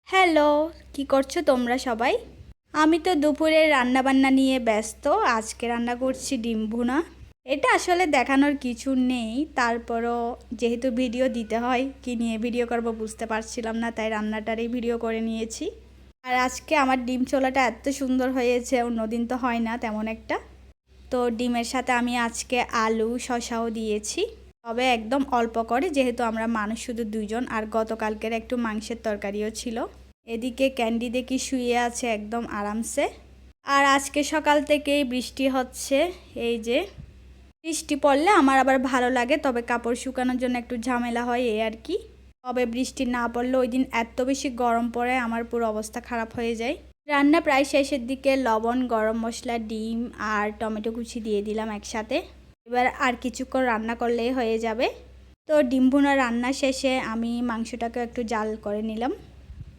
Hello, কি করছো তোমরা সবাই? আমি তো দুপুরে রান্নাবান্না নিয়ে ব্যস্ত। আজকে রান্না করছি ডিম ভুনা। এটা আসলে দেখানোর কিছু নেই, তারপরও যেহেতু ভিডিও দিতে হয়, কি নিয়ে ভিডিও করব বুঝতে পারছিলাম না, তাই রান্নাটারই ভিডিও করে নিয়েছি। আর আজকে আমার ডিম ছোলাটা এত সুন্দর হয়েছে, অন্যদিন তো হয় না তেমন একটা। তো ডিমের সাথে আমি আজকে আলু শসাও দিয়েছি, তবে একদম অল্প করে, যেহেতু আমরা মানুষ শুধু দুইজন, আর গতকালকের একটু মাংসের তরকারিও ছিল। এদিকে ক্যান্ডি দেখি শুয়ে আছে একদম আরামসে। আর আজকে সকাল থেকেই বৃষ্টি হচ্ছে। এই যে বৃষ্টি পড়লে আমার আবার ভালো লাগে, তবে কাপড় শুকানোর জন্য একটু ঝামেলা হয় এই আর কি। তবে বৃষ্টি না পড়লে ওই দিন এত বেশি গরম পড়ে, আমার পুরো অবস্থা খারাপ হয়ে যায়। রান্না প্রায় শেষের দিকে, লবণ, গরম মশলা, ডিম আর টমেটো কুচি দিয়ে দিলাম একসাথে। এবার আর কিছুক্ষণ রান্না করলেই হয়ে যাবে। তো ডিম ভুনা রান্না শেষে আমি মাংসটাকে একটু জাল করে নিলাম।